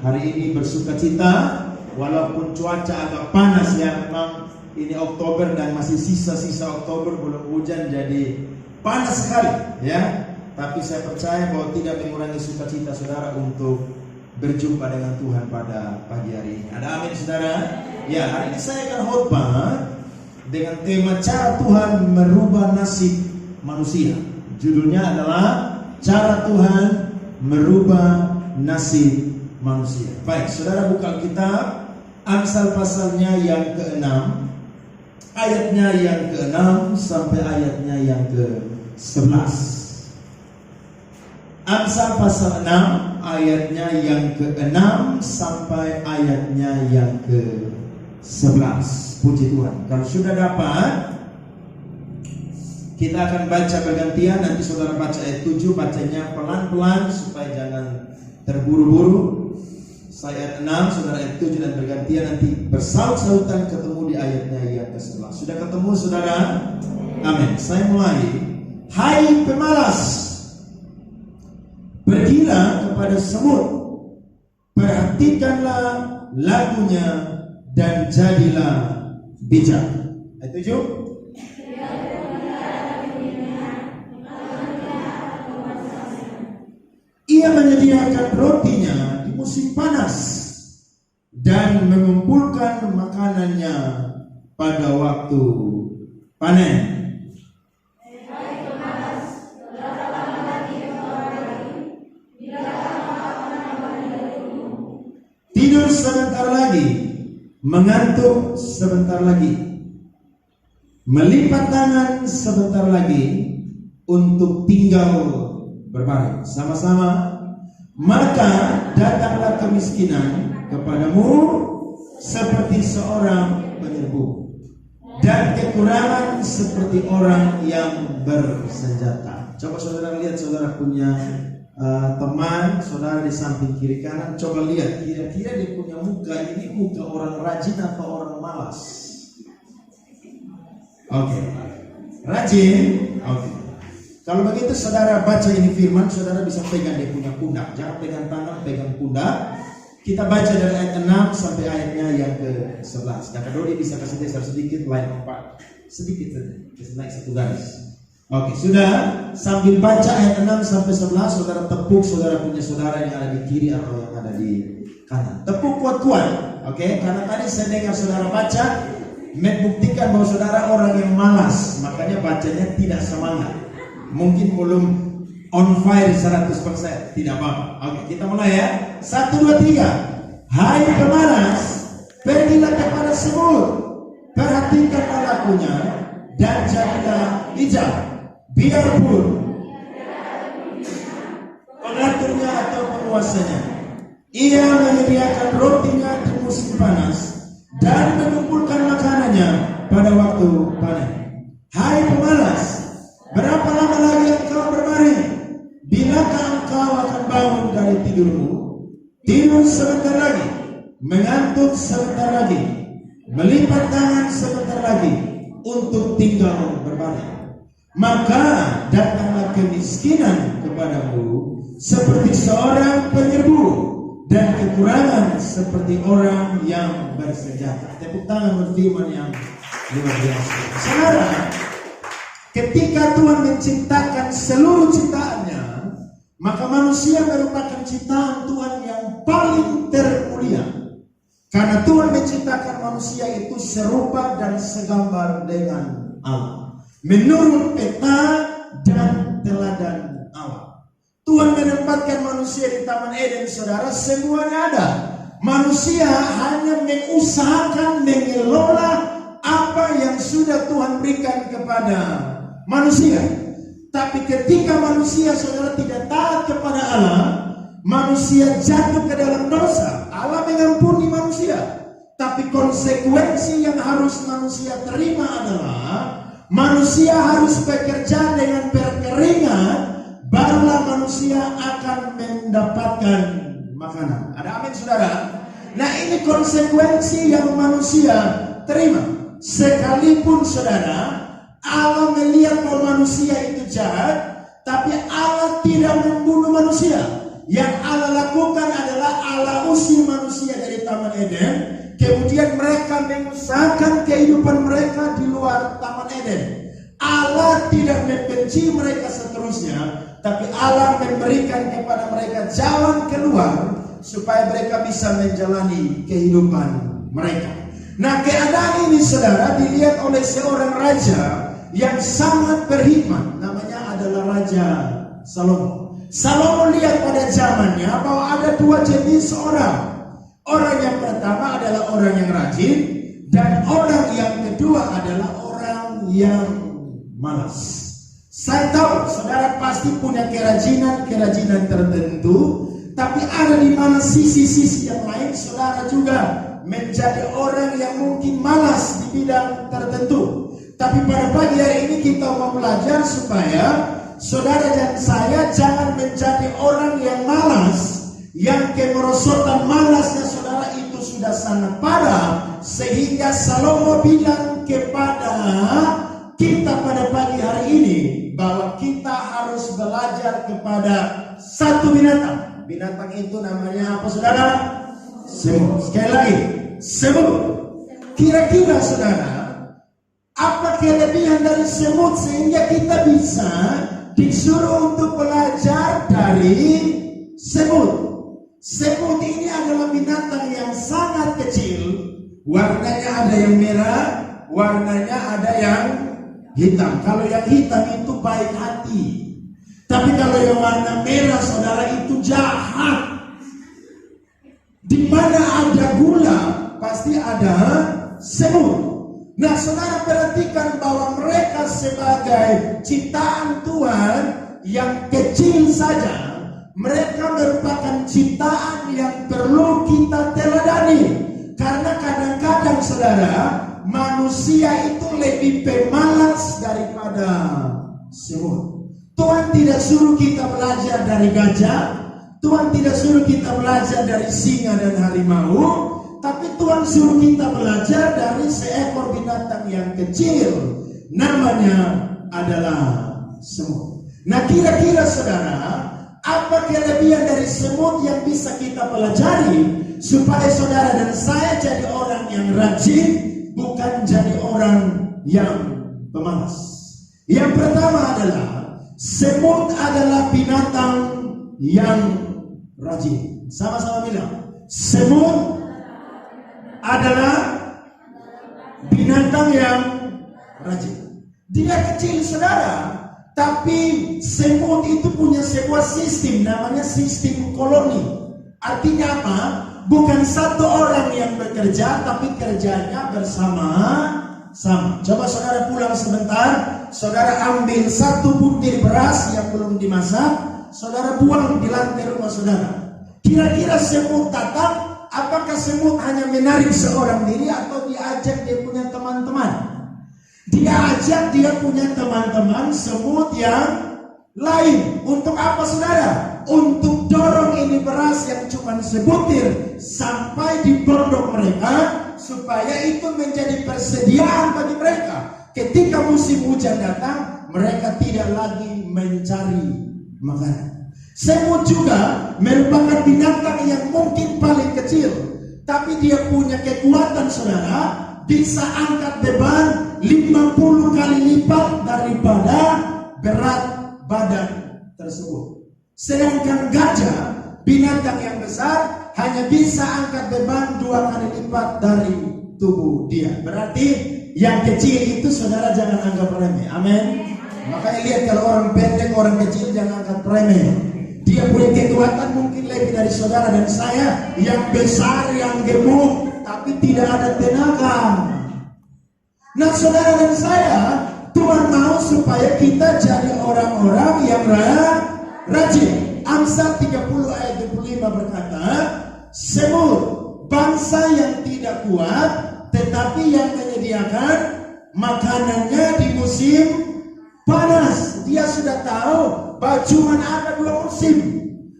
hari ini bersuka cita walaupun cuaca agak panas ya. Memang ini Oktober dan masih sisa-sisa Oktober, belum hujan, jadi panas sekali ya. Tapi saya percaya bahwa tidak mengurangi sukacita saudara untuk berjumpa dengan Tuhan pada pagi hari ini. Ada amin saudara? Ya, hari ini saya akan khotbah dengan tema cara Tuhan merubah nasib manusia. Judulnya adalah cara Tuhan merubah nasib manusia. Baik, saudara buka kitab Amsal pasalnya yang ke-6, ayatnya yang ke-6 sampai ayatnya yang ke-11. Amsal pasal 6 ayatnya yang ke-6 sampai ayatnya yang ke-11. Puji Tuhan. Kalau sudah dapat, kita akan baca bergantian. Nanti saudara baca ayat 7, bacanya pelan-pelan supaya jangan terburu-buru. Saya ayat 6, saudara ayat 7 dan bergantian, nanti bersaut-sautan ketemu di ayatnya yang ke-11. Sudah ketemu saudara? Amin. Saya mulai. Hai pemalas, pergilah kepada semut, perhatikanlah lagunya dan jadilah bijak. Ayat 7. Ia menyediakan rotinya di musim panas dan mengumpulkan makanannya pada waktu panen. Tidur sebentar lagi, mengantuk sebentar lagi, melipat tangan sebentar lagi untuk tinggal berbaring. Sama-sama. Maka datanglah kemiskinan kepadamu seperti seorang penyerbu, dan kekurangan seperti orang yang bersenjata. Coba saudara lihat, saudara punya teman saudara di samping kiri kanan, coba lihat kira-kira dia punya muka ini muka orang rajin atau orang malas? Oke. Rajin. Oke. Kalau begitu saudara baca ini firman, saudara bisa pegang dia punya pundak, jangan pegang tangan, pegang pundak. Kita baca dari ayat 6 sampai ayatnya yang ke-11. Kakak Dodi bisa kasih geser sedikit, line 4 sedikit saja, naik satu garis. Oke, sudah. Sambil baca ayat 6 sampai 11, saudara tepuk saudara punya saudara yang ada di kiri atau yang ada di kanan. Tepuk kuat-kuat. Oke, karena tadi saya dengar saudara baca membuktikan bahwa saudara orang yang malas, makanya bacanya tidak semangat. Mungkin belum on fire 100%, tidak apa-apa. Oke, kita mulai ya. 1, 2, 3. Hai pemalas, pergilah kepada semut, perhatikanlah lakunya dan jadilah bijak. Biarpun pengaturnya atau penguasanya, ia menyediakan rotinya di musim panas dan mengumpulkan makanannya pada waktu panen. Hai pemalas, berapa lama lagi engkau berbaring? Bilakah engkau akan bangun dari tidurmu? Tidur sebentar lagi, mengantuk sebentar lagi, melipat tangan sebentar lagi untuk tinggal berbaring. Maka datanglah kemiskinan kepadamu seperti seorang penyerbu, dan kekurangan seperti orang yang bersenjata. Tepuk tangan berfirman yang luar biasa. Saudara, ketika Tuhan menciptakan seluruh ciptaannya, maka manusia merupakan ciptaan Tuhan yang paling termulia. Karena Tuhan menciptakan manusia itu serupa dan segambar dengan Allah, menurut peta dan teladan Allah. Tuhan menempatkan manusia di Taman Eden, saudara, semuanya ada. Manusia hanya mengusahakan mengelola apa yang sudah Tuhan berikan kepada manusia. Tapi ketika manusia, saudara, tidak taat kepada Allah, manusia jatuh ke dalam dosa. Allah mengampuni manusia, tapi konsekuensi yang harus manusia terima adalah manusia harus bekerja dengan berkeringat, barulah manusia akan mendapatkan makanan. Ada amin saudara? Nah, ini konsekuensi yang manusia terima. Sekalipun saudara, Allah melihat bahwa manusia itu jahat, tapi Allah tidak membunuh manusia. Yang Allah lakukan adalah Allah usir manusia dari Taman Eden. Kemudian mereka mengusahakan kehidupan mereka di luar Taman Eden. Allah tidak membenci mereka seterusnya, tapi Allah memberikan kepada mereka jalan keluar supaya mereka bisa menjalani kehidupan mereka. Nah, keadaan ini saudara dilihat oleh seorang raja yang sangat berhikmat, namanya adalah Raja Salomo. Salomo lihat pada zamannya bahwa ada dua jenis orang. Orang yang pertama adalah orang yang rajin, dan orang yang kedua adalah orang yang malas. Saya tahu saudara pasti punya kerajinan tertentu, tapi ada di mana sisi-sisi yang lain saudara juga menjadi orang yang mungkin malas di bidang tertentu. Tapi pada pagi hari ini kita mau belajar supaya saudara dan saya jangan menjadi orang yang malas, yang kemerosotan malasnya saudara itu sudah sangat parah, sehingga Salomo bilang kepada kita pada pagi hari ini bahwa kita harus belajar kepada satu binatang. Binatang itu namanya apa saudara? Semut. Sekali lagi, semut. Kira-kira saudara, apa kelebihan dari semut sehingga kita bisa disuruh untuk belajar dari semut? Semut ini adalah binatang yang sangat kecil. Warnanya ada yang merah, warnanya ada yang hitam. Kalau yang hitam itu baik hati, tapi kalau yang warna merah saudara itu jahat. Di mana ada gula pasti ada semut. Nah, saudara perhatikan bahwa mereka sebagai ciptaan Tuhan yang kecil saja, mereka merupakan ciptaan yang perlu kita teladani. Karena kadang-kadang saudara, manusia itu lebih pemalas daripada semut. Tuhan tidak suruh kita belajar dari gajah, Tuhan tidak suruh kita belajar dari singa dan harimau, tapi Tuhan suruh kita belajar dari seekor binatang yang kecil, namanya adalah semut. Nah, kira-kira saudara, apa kelebihan dari semut yang bisa kita pelajari supaya saudara dan saya jadi orang yang rajin, bukan jadi orang yang pemalas? Yang pertama adalah semut adalah binatang yang rajin. Sama-sama bilang, semut adalah binatang yang rajin. Dia kecil saudara, tapi semut itu punya sebuah sistem, namanya sistem koloni. Artinya apa? Bukan satu orang yang bekerja, tapi kerjanya bersama-sama. Coba saudara pulang sebentar, saudara ambil satu butir beras yang belum dimasak, saudara buang di lantai rumah saudara. Kira-kira semut datang, apakah semut hanya menarik seorang diri atau diajak dia punya teman-teman? Dia ajak dia punya teman-teman semut yang lain. Untuk apa saudara? Untuk dorong ini beras yang cuma sebutir sampai di pondok mereka, supaya itu menjadi persediaan bagi mereka. Ketika musim hujan datang, mereka tidak lagi mencari makanan. Semut juga merupakan binatang yang mungkin paling kecil, tapi dia punya kekuatan saudara, bisa angkat beban 50 kali lipat daripada berat badan tersebut. Sedangkan gajah, binatang yang besar, hanya bisa angkat beban 2 kali lipat dari tubuh dia. Berarti yang kecil itu saudara jangan anggap remeh. Amin. Makanya lihat kalau orang pendek, orang kecil jangan anggap remeh. Dia punya kekuatan mungkin lebih dari saudara dan saya yang besar, yang gemuk, tapi tidak ada tenaga. Nah, saudara dan saya, Tuhan mau supaya kita jadi orang-orang yang rajin. Amsal 30 ayat 25 berkata, semut, bangsa yang tidak kuat, tetapi yang menyediakan makanannya di musim panas. Dia sudah tahu bahwa cuma ada 2 musim,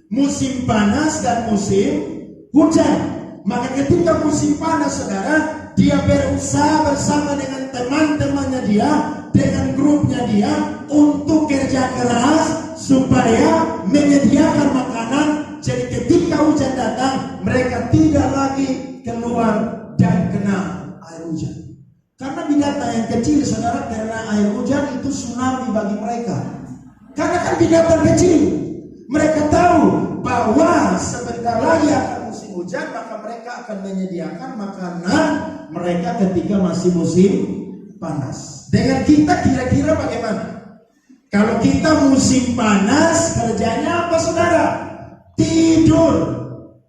musim panas dan musim hujan. Maka ketika musim panas saudara, dia berusaha bersama dengan teman-temannya dia, dengan grupnya dia, untuk kerja keras supaya menyediakan makanan datang, mereka tidak lagi keluar dan kena air hujan. Karena binatang yang kecil, saudara, karena air hujan itu tsunami bagi mereka. Karena kan binatang kecil, mereka tahu bahwa sebentar lagi akan musim hujan, maka mereka akan menyediakan makanan mereka ketika masih musim panas. Dengan kita kira-kira bagaimana? Kalau kita musim panas, kerjanya apa, saudara? Tidur.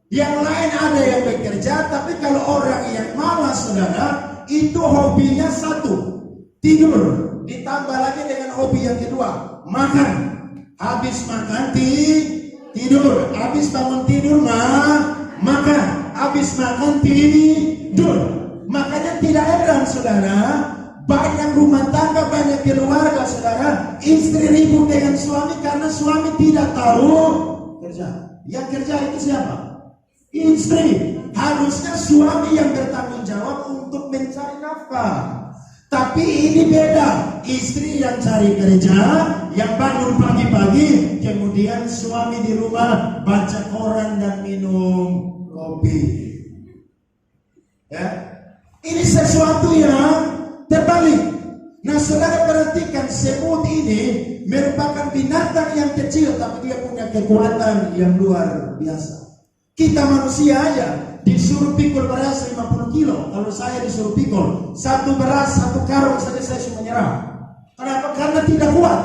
Yang lain ada yang bekerja, tapi kalau orang yang malas, saudara, itu hobinya satu, tidur. Ditambah lagi dengan hobi yang kedua, makan. Habis makan tidur. Habis bangun tidur makan. Habis makan tidur. Makanya tidak heran, saudara, banyak rumah tangga, banyak keluarga, saudara, istri ribut dengan suami karena suami tidak tahu kerja. Yang kerja itu siapa? Istri. Harusnya suami yang bertanggung jawab untuk mencari nafkah. Tapi ini beda. Istri yang cari kerja, yang bangun pagi-pagi, kemudian suami di rumah baca koran dan minum kopi. Ya, ini sesuatu yang terbalik. Nah, saudara perhatikan, semut ini merupakan binatang yang kecil, tapi dia punya kekuatan yang luar biasa. Kita manusia aja disuruh pikul beras 50 kilo. Kalau saya disuruh pikul satu beras, satu karung saja saya sudah menyerah. Kenapa? Karena tidak kuat.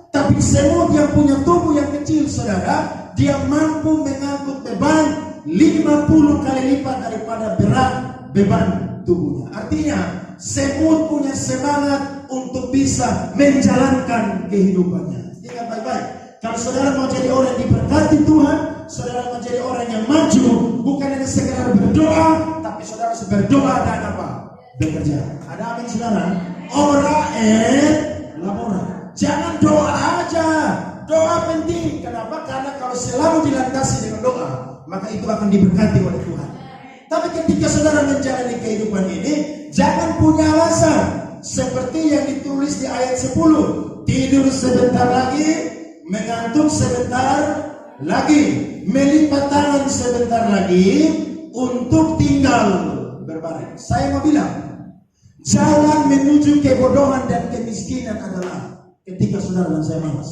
Tapi semut yang punya tubuh yang kecil, saudara, dia mampu mengangkut beban 50 kali lipat daripada berat beban tubuhnya. Artinya semut punya semangat untuk bisa menjalankan kehidupannya. Ingat baik-baik, kalau saudara mau jadi orang yang diberkati Tuhan, saudara mau jadi orang yang maju, bukan hanya sekedar berdoa, tapi saudara harus berdoa dan apa? Bekerja. Ada amin, saudara? Ora et labora. Jangan doa aja. Doa penting. Kenapa? Karena kalau selalu dilandasi dengan doa, maka itu akan diberkati oleh Tuhan. Tapi ketika saudara menjalani kehidupan ini, jangan punya alasan seperti yang ditulis di ayat 10. Tidur sebentar lagi, mengantuk sebentar lagi, melipat tangan sebentar lagi untuk tinggal berbaring. Saya mau bilang, jalan menuju kebodohan dan kemiskinan adalah ketika saudara dan saya malas.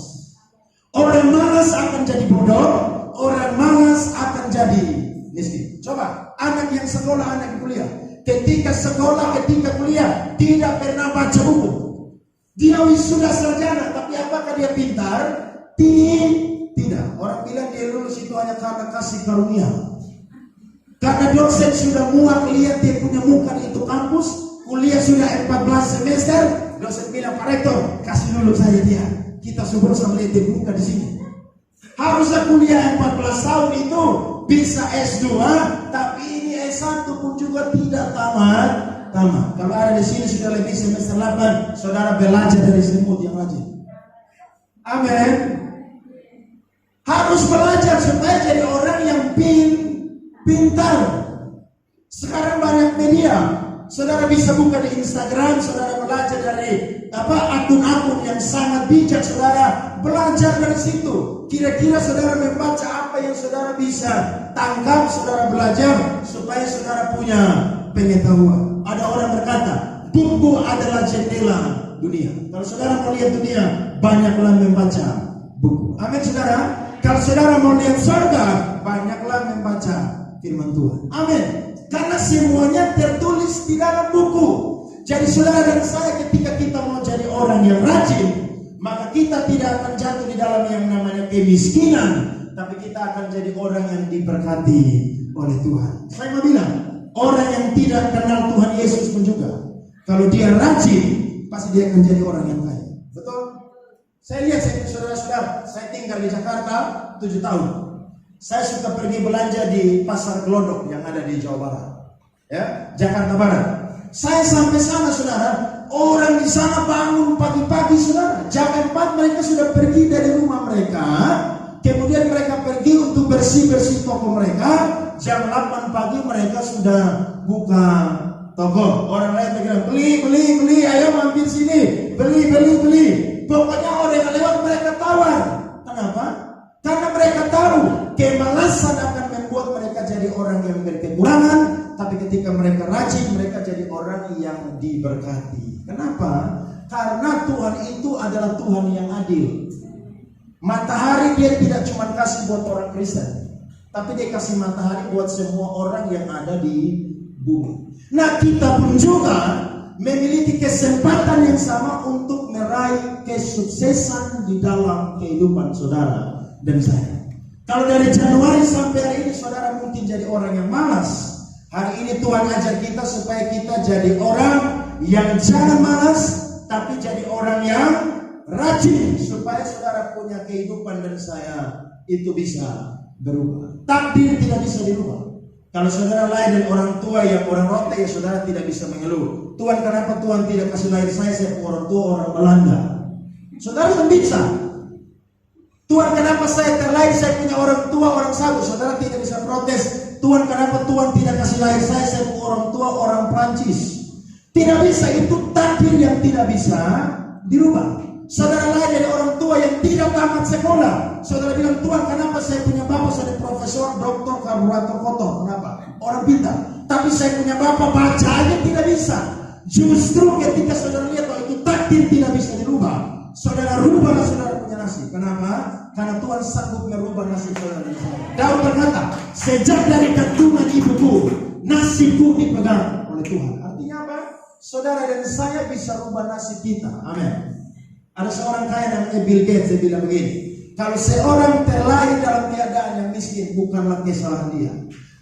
Orang malas akan jadi bodoh, orang malas akan jadi miskin. Coba, anak yang sekolah, anak yang kuliah, ketika sekolah, ketika kuliah, tidak pernah baca buku. Dia wisuda sarjana, tapi apakah dia pintar? Tidak. Orang bilang dia lulus itu hanya karena kasih karunia. Karena dosen sudah muak lihat dia punya muka di itu kampus, kuliah sudah 14 semester, dosen bilang, Pak Rektor, kasih dulu saja dia. Kita sudah sama lihat dia muka di sini. Harusnya kuliah 14 tahun itu bisa S2, tapi ini S1 pun juga tidak tamat. Kalau ada di sini sudah lebih semester 8, saudara belajar dari semut yang rajin. Amin. Harus belajar supaya jadi orang yang pintar. Sekarang banyak media, saudara bisa buka di Instagram, saudara belajar dari akun-akun yang sangat bijak, saudara belajar dari situ. Kira-kira saudara membaca apa yang saudara bisa tangkap, saudara belajar supaya saudara punya pengetahuan. Ada orang berkata, buku adalah jendela dunia. Kalau saudara mau lihat dunia, banyaklah membaca buku. Amin, saudara. Kalau saudara mau lihat surga, banyaklah membaca firman Tuhan. Amin. Karena semuanya tertulis di dalam buku. Jadi saudara dan saya, ketika kita mau jadi orang yang rajin, maka kita tidak akan jatuh di dalam yang namanya kemiskinan, tapi kita akan jadi orang yang diberkati oleh Tuhan. Saya mau bilang, orang yang tidak kenal Tuhan Yesus pun juga, kalau dia rajin, pasti dia akan jadi orang yang kaya. Betul? Saya lihat saudara-saudara, saya tinggal di Jakarta 7 tahun. Saya suka pergi belanja di Pasar Glodok yang ada di Jawa Barat, ya, Jakarta Barat. Saya sampai sana, saudara, orang di sana bangun pagi-pagi, saudara. Jam 4 mereka sudah pergi dari rumah mereka. Kemudian mereka pergi untuk bersih-bersih toko mereka. Jam 8 pagi mereka sudah buka toko. Orang lain bilang, beli, ayo mampir sini, beli. Pokoknya orang yang lewat mereka tawar. Kenapa? Karena mereka tahu kemalasan akan membuat mereka jadi diberkati. Kenapa? Karena Tuhan itu adalah Tuhan yang adil. Matahari dia tidak cuma kasih buat orang Kristen, tapi dia kasih matahari buat semua orang yang ada di bumi. Nah, kita pun juga memiliki kesempatan yang sama untuk meraih kesuksesan di dalam kehidupan saudara dan saya. Kalau dari Januari sampai hari ini saudara mungkin jadi orang yang malas. Hari ini Tuhan ajar kita supaya kita jadi orang yang jangan malas, tapi jadi orang yang rajin, supaya saudara punya kehidupan dan saya itu bisa berubah. Takdir tidak bisa dirubah. Kalau saudara lahir dari orang tua yang orang rote, ya saudara tidak bisa mengeluh. Tuhan, kenapa Tuhan tidak kasih lahir saya orang tua orang Belanda? Saudara tidak bisa. Tuhan, kenapa saya terlahir saya punya orang tua orang Sabu? Saudara tidak bisa protes. Tuhan, kenapa Tuhan tidak kasih lahir saya punya orang tua orang Prancis? Tidak bisa, itu takdir yang tidak bisa dirubah. Saudara lahir dari orang tua yang tidak tamat sekolah. Saudara bilang, Tuhan, kenapa saya punya bapak saya profesor, doktor, karburator, kotor? Kenapa? Orang pintar. Tapi saya punya bapak baca aja tidak bisa. Justru ketika saudara lihat bahwa itu takdir tidak bisa dirubah, saudara rubahlah saudara punya nasib. Kenapa? Karena Tuhan sanggup merubah nasib saudara dan saya. Daud berkata, sejak dari kandungan ibuku, nasibku dipegang oleh Tuhan. Artinya apa? Saudara dan saya bisa rubah nasib kita. Amin. Ada seorang kaya namanya Bill Gates, dia bilang begini, kalau seorang terlahir dalam keadaan yang miskin, bukanlah kesalahan dia,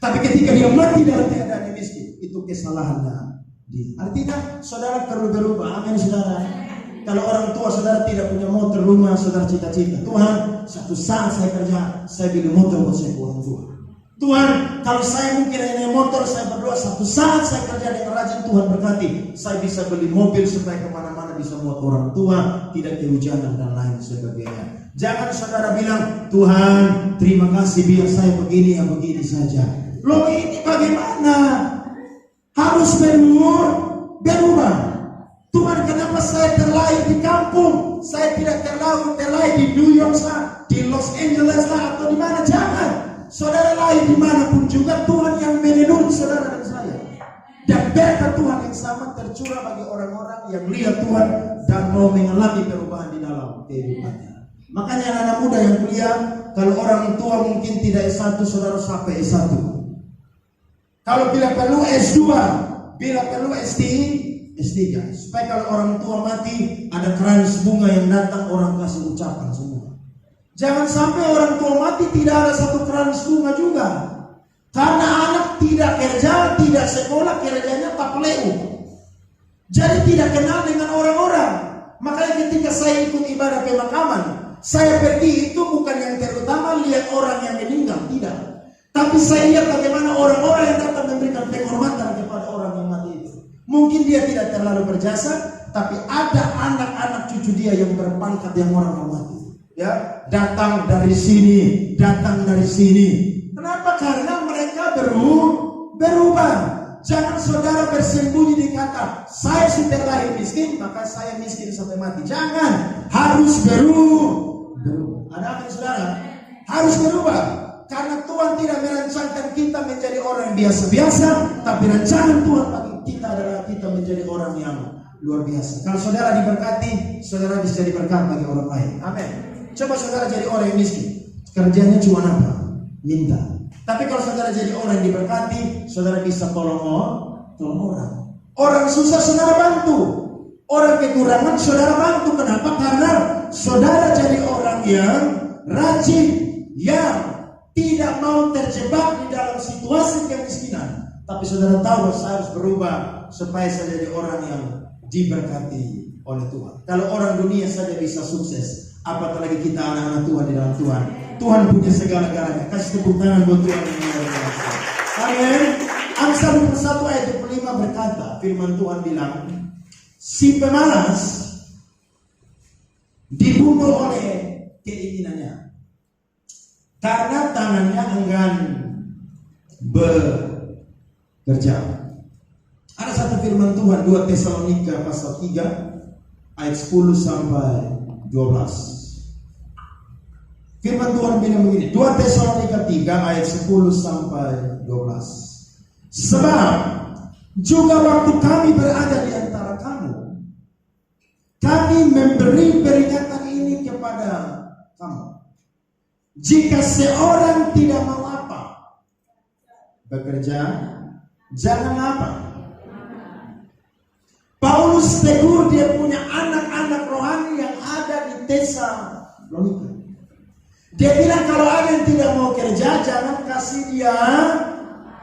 tapi ketika dia mati dalam keadaan yang miskin, itu kesalahannya dia. Artinya saudara perlu berubah. Amin saudara. Kalau orang tua saudara tidak punya motor, rumah, saudara cita-cita, Tuhan, satu saat saya kerja, saya beli motor buat saya orang tua. Tuhan, kalau saya mungkin naik motor, saya berdoa satu saat saya kerja dengan rajin, Tuhan berkati, saya bisa beli mobil supaya kemana-mana bisa buat orang tua, tidak kehujanan dan lain sebagainya. Jangan saudara bilang, Tuhan, terima kasih biar saya begini ya begini saja. Loh, ini bagaimana? Harus berubah. Tuhan, kenapa saya terlahir di kampung? Saya tidak terlahir di New York di Los Angeles atau di mana? Jangan. Saudara lahir dimanapun juga Tuhan yang melindungi saudara dan saya. Dan berkat Tuhan yang sama tercurah bagi orang-orang yang lihat Tuhan dan mau mengalami perubahan di dalam kehidupannya. Makanya anak muda yang kuliah, kalau orang tua mungkin tidak S1, saudara sampai S1. Kalau bila perlu S2, bila perlu S3, supaya kalau orang tua mati ada keranis bunga yang datang, orang kasih ucapan semua. Jangan sampai orang tua mati tidak ada satu keranis bunga juga. Karena anak tidak kerja, tidak sekolah, kerjanya tak leu. Jadi tidak kenal dengan orang-orang. Makanya ketika saya ikut ibadah pemakaman, saya pergi itu bukan yang terutama lihat orang yang meninggal, tidak. Tapi saya lihat bagaimana orang-orang yang datang memberikan penghormatan kepada orang yang mati itu. Mungkin dia tidak terlalu berjasa, tapi ada anak-anak cucu dia yang berpangkat yang orang mati. Ya, datang dari sini. Kenapa? Karena mereka berubah. Jangan saudara bersembunyi di kata saya sudah lahir miskin, maka saya miskin sampai mati. Jangan, harus berubah. Ada apa saudara? Harus berubah. Karena Tuhan tidak merancangkan kita menjadi orang yang biasa-biasa, tapi rancangan Tuhan bagi kita adalah kita menjadi orang yang luar biasa. Kalau saudara diberkati, saudara bisa diberkati bagi orang lain. Amin. Coba saudara jadi orang yang miskin, kerjanya cuma apa? Minta. Tapi kalau saudara jadi orang yang diberkati, saudara bisa tolong orang. Orang susah saudara bantu, orang kekurangan saudara bantu. Kenapa? Karena saudara jadi orang yang rajin, yang tidak mau terjebak di dalam situasi kemiskinan. Tapi saudara tahu saya harus berubah supaya saya jadi orang yang diberkati oleh Tuhan. Kalau orang dunia saja bisa sukses, apatah lagi kita anak-anak Tuhan di dalam Tuhan. Tuhan punya segala-galanya. Kasih tepuk tangan buat Tuhan yang luar biasa. Amin. Amsal 21 ayat 25 berkata, firman Tuhan bilang, si pemalas dibunuh oleh keinginannya, karena tangannya enggan bekerja. Ada satu firman Tuhan 2 Tesalonika pasal 3 ayat 10 sampai 12. Firman Tuhan bilang begini, 2 Tesalonika 3 ayat 10 sampai 12. Sebab Juga waktu kami berada di antara kamu, kami memberi peringatan ini kepada kamu. Jika seorang tidak mau apa? Bekerja, jangan apa? Paulus tegur dia punya anak-anak rohani yang ada di Tesalonika. Dia bilang kalau ada yang tidak mau kerja, jangan kasih dia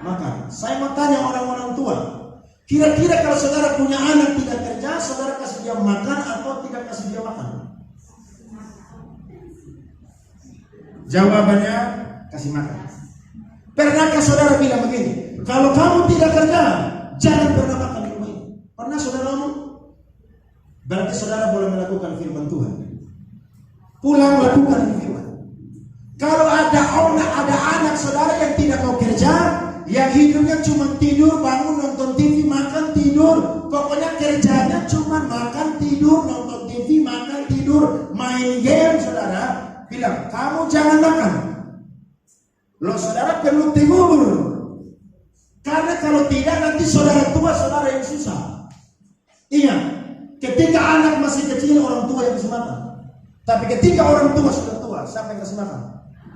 makan. Saya mau tanya orang-orang tua, kira-kira kalau saudara punya anak tidak kerja, saudara kasih dia makan atau tidak kasih dia makan? Jawabannya kasih makan. Pernahkah saudara bilang begini, kalau kamu tidak kerja, jangan pernah makan di rumah ini? Pernah saudara ngomong? Berarti saudara boleh melakukan firman Tuhan. Pulang lakukan firman. Kalau ada anak saudara yang tidak mau kerja, yang hidupnya cuma tidur, bangun, nonton TV, makan, tidur, pokoknya kerjanya cuma makan, tidur, nonton TV, makan, tidur, main game, saudara bilang, kamu jangan makan. Loh, saudara perlu tegur. Karena kalau tidak nanti saudara tua, saudara yang susah. Ingat, ketika anak masih kecil, orang tua yang kasih makan. Tapi ketika orang tua sudah tua, siapa yang kasih makan?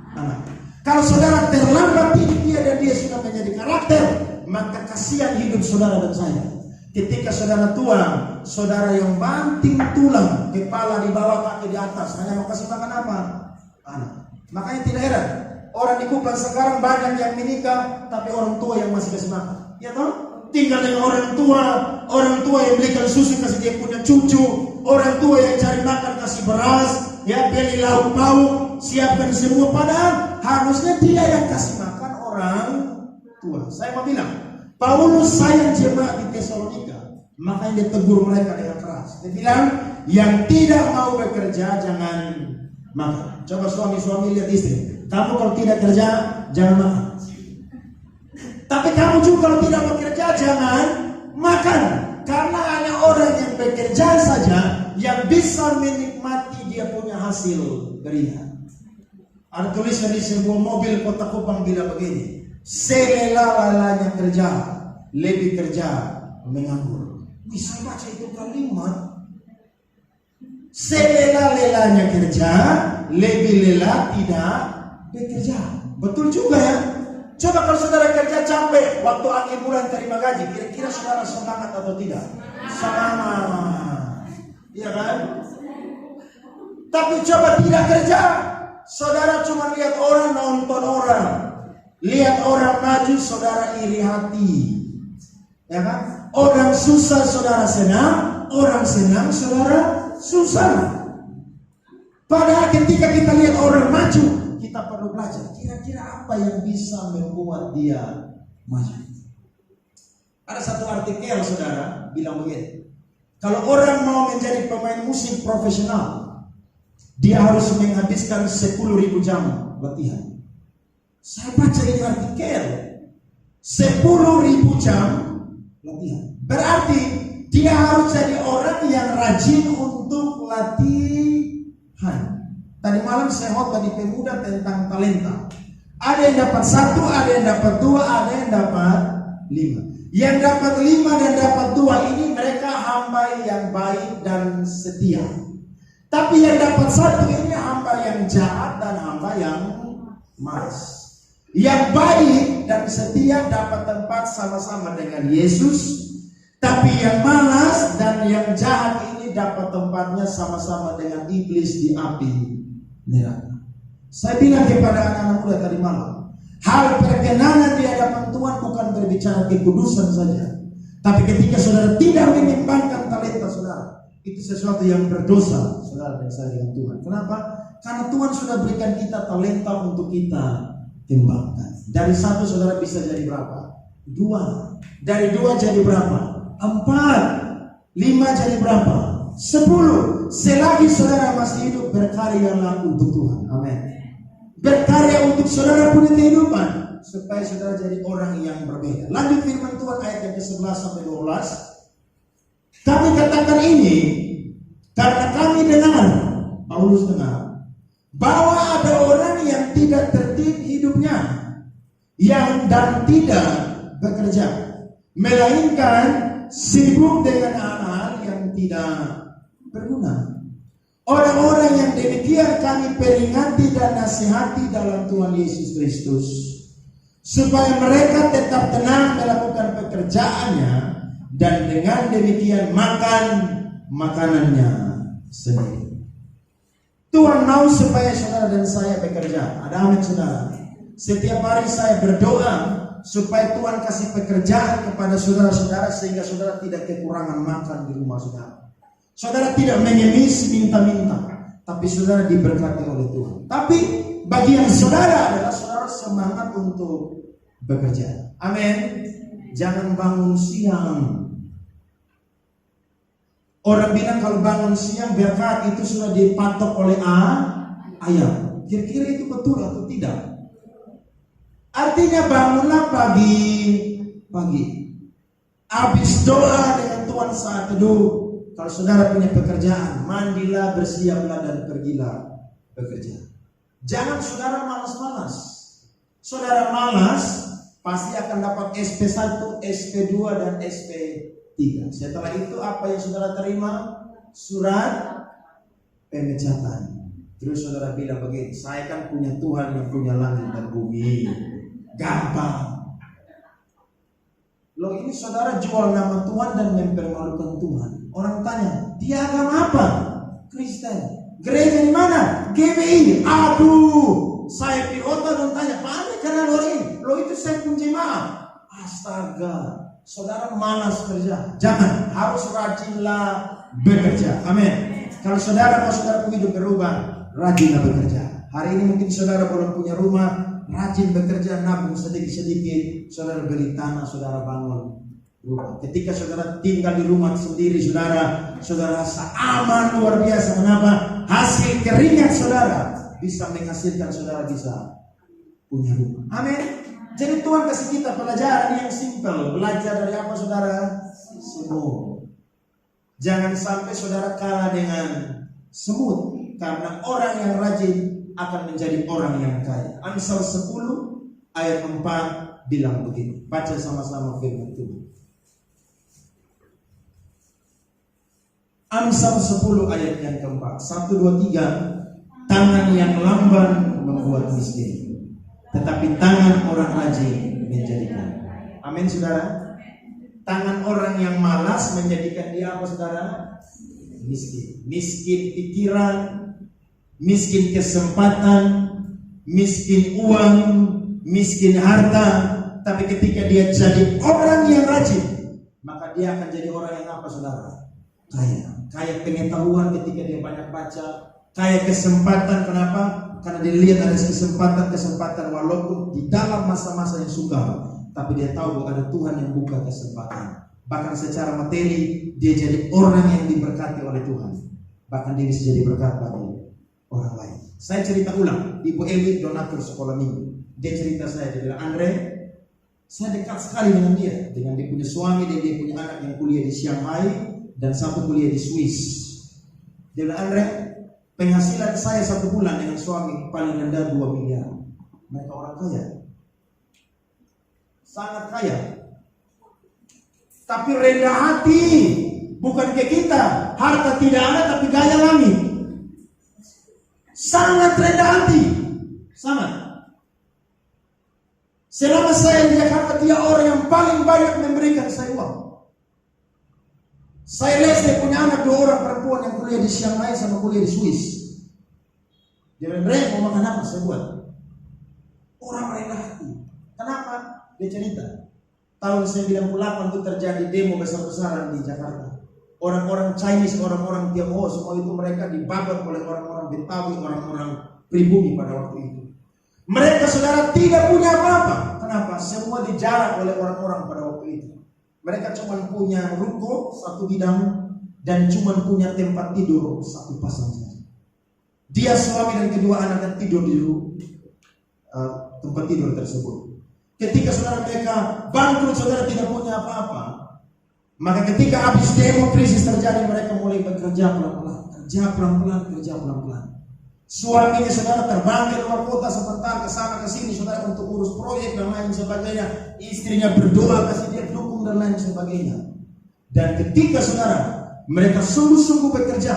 Anak. Kalau saudara terlambat dia dan dia sudah menjadi karakter, maka kasihan hidup saudara dan saya. Ketika saudara tua, saudara yang banting tulang, kepala di bawah, kaki di atas, hanya mau kasih makan apa? Anak. Makanya tidak heran, orang di Kupang sekarang banyak yang menikah, tapi orang tua yang masih kasih makan. Ya toh? Tinggal dengan orang tua yang belikan susu kasih dia punya cucu, orang tua yang cari makan kasih beras, ya beli lauk pauk, siapkan semua, padahal harusnya dia yang kasih makan orang tua. Saya mau bilang, Paulus sayang jemaat di Tesalonika, makanya dia tegur mereka dengan keras. Dia bilang, yang tidak mau bekerja jangan makan. Coba suami-suami lihat istri, kamu kalau tidak kerja jangan makan. Tapi kamu juga kalau tidak bekerja jangan makan. Karena hanya orang yang bekerja saja yang bisa menikmati dia punya hasil kerja. Ada tulisan di sebuah mobil kota Kupang bilang begini, selelalanya kerja, lebih kerja menganggur. Bisa baca itu kalimat. Selelalanya kerja, lebih lelah tidak bekerja. Betul juga ya. Coba kalau saudara kerja capek, waktu akhir bulan terima gaji, kira-kira saudara semangat atau tidak? Semangat. Iya kan? Tapi coba tidak kerja, saudara cuma lihat orang, nonton orang, lihat orang maju, saudara iri hati. Ya kan? Orang susah, saudara senang, orang senang, saudara susah. Padahal ketika kita lihat orang maju, kita perlu belajar kira-kira apa yang bisa membuat dia maju. Ada satu artikel saudara bilang begini, kalau orang mau menjadi pemain musik profesional, dia harus menghabiskan 10.000 jam latihan. Saya baca ini artikel, 10.000 jam latihan. Berarti dia harus jadi orang yang rajin untuk latihan. Tadi malam saya khotbah di Pemuda tentang talenta. Ada yang dapat 1, ada yang dapat 2, ada yang dapat 5. Yang dapat 5 dan dapat 2 ini mereka hamba yang baik dan setia. Tapi yang dapat 1 ini hamba yang jahat dan hamba yang malas. Yang baik dan setia dapat tempat sama-sama dengan Yesus. Tapi yang malas dan yang jahat ini dapat tempatnya sama-sama dengan iblis di api neraka. Saya bilang kepada anak-anak muda tadi malam, hal perkenanan di hadapan Tuhan bukan berbicara kekudusan saja. Tapi ketika saudara tidak mengembangkan talenta saudara, itu sesuatu yang berdosa saudara dan saya dengan Tuhan. Kenapa? Karena Tuhan sudah berikan kita talenta untuk kita kembangkan. Dari 1 saudara bisa jadi berapa? 2. Dari 2 jadi berapa? 4. 5 jadi berapa? 10. Selagi saudara masih hidup, berkaryalah untuk Tuhan. Amin. Berkarya untuk saudara punya kehidupan, supaya saudara jadi orang yang berbeda. Lanjut firman Tuhan ayat yang ke-11 sampai 12. Kami katakan ini karena kami dengar, Paulus dengar, bahwa ada orang yang tidak tertib hidupnya, yang dan tidak bekerja, melainkan sibuk dengan hal-hal yang tidak berguna. Orang-orang yang demikian kami peringati dan nasihati dalam Tuhan Yesus Kristus, supaya mereka tetap tenang melakukan pekerjaannya dan dengan demikian makan makanannya sendiri. Tuhan mau supaya saudara dan saya bekerja. Ada amin saudara. Setiap hari saya berdoa supaya Tuhan kasih pekerjaan kepada saudara-saudara sehingga saudara tidak kekurangan makan di rumah saudara. Saudara tidak mengemis minta-minta, tapi saudara diberkati oleh Tuhan. Tapi bagian saudara adalah saudara semangat untuk bekerja. Amin. Jangan bangun siang. Orang bilang kalau bangun siang berkat itu sudah dipatok oleh ayam. Kira-kira itu betul atau tidak? Artinya bangunlah pagi. Habis doa dengan Tuhan saat teduh. Kalau saudara punya pekerjaan, mandilah, bersiaplah dan pergilah bekerja. Jangan saudara malas-malas. Saudara malas pasti akan dapat SP1, SP2 dan SP3. Setelah itu apa yang saudara terima? Surat pemecatan. Terus saudara bilang begini, saya kan punya Tuhan yang punya langit dan bumi. Gampang. Loh, ini saudara jual nama Tuhan dan mempermalukan Tuhan. Orang tanya, dia agama apa? Kristen. Gereja di mana? GBI. Aduh, saya pilota dan tanya, Pak Anda kenal orang ini? Loh, itu saya pun jemaah. Astaga, saudara malas kerja. Jangan, harus rajinlah bekerja. Amin. Kalau saudara mau saudara hidup berubah, rajinlah bekerja. Hari ini mungkin saudara belum punya rumah, rajin bekerja, nabung sedikit-sedikit, saudara beli tanah, saudara bangun rumah. Ketika saudara tinggal di rumah sendiri, saudara rasa aman luar biasa. Kenapa? Hasil keringat saudara bisa menghasilkan saudara bisa punya rumah. Amin. Jadi Tuhan kasih kita pelajaran yang simpel. Belajar dari apa saudara? Semut. Jangan sampai saudara kalah dengan semut, karena orang yang rajin akan menjadi orang yang kaya. Amsal 10 ayat 4 bilang begini. Baca sama-sama firman Tuhan. Amsal 10 ayat yang keempat. 1, 2, 3. Tangan yang lamban membuat miskin, tetapi tangan orang rajin menjadikan. Amin saudara. Tangan orang yang malas menjadikan dia apa saudara? Miskin. Miskin pikiran, miskin kesempatan, miskin uang, miskin harta. Tapi ketika dia jadi orang yang rajin, maka dia akan jadi orang yang apa saudara? Kaya pengetahuan ketika dia banyak baca, kaya kesempatan. Kenapa? Karena dia lihat ada kesempatan walaupun di dalam masa-masa yang sukar, tapi dia tahu bahwa ada Tuhan yang buka kesempatan. Bahkan secara materi dia jadi orang yang diberkati oleh Tuhan. Bahkan dia bisa jadi berkat bagi orang lain. Saya cerita ulang, Ibu Eli donatur sekolah minggu. Dia cerita saya, dia bilang, Andre, saya dekat sekali dengan dia punya suami, dia punya anak yang kuliah di Shanghai dan satu kuliah di Swiss. Dia bilang, Andre, penghasilan saya 1 bulan dengan suami paling rendah 2 miliar. Mereka orang kaya, sangat kaya, tapi rendah hati. Bukan kayak kita, harta tidak ada tapi gaya langit. Sangat rendah hati, sangat. Selama saya di Jakarta, dia orang yang paling banyak memberikan saya uang. Saya les dia punya anak 2 orang perempuan yang kuliah di Shanghai sama kuliah di Swiss. Dia bilang, Bre, mau makan apa? Saya buat. Orang rendah hati. Kenapa? Dia cerita. Tahun 98 itu terjadi demo besar-besaran di Jakarta. Orang-orang Chinese, orang-orang Tionghoa, semua itu mereka dibabat oleh orang-orang Betawi, orang-orang pribumi pada waktu itu. Mereka saudara tidak punya apa-apa. Kenapa? Semua dijarah oleh orang-orang pada waktu itu. Mereka cuma punya ruko 1 bidang dan cuma punya tempat tidur 1 pasang saja. Dia suami dan kedua anaknya tidur di tempat tidur tersebut. Ketika saudara mereka bangkrut, saudara tidak punya apa-apa, maka ketika habis demo krisis terjadi, mereka mulai bekerja pelan-pelan. Suaminya saudara terbang ke luar kota sebentar, ke sana ke sini saudara untuk urus proyek dan lain sebagainya. Istrinya berdoa kasih dia dukung hukum dan lain sebagainya. Dan ketika saudara, mereka sungguh-sungguh bekerja,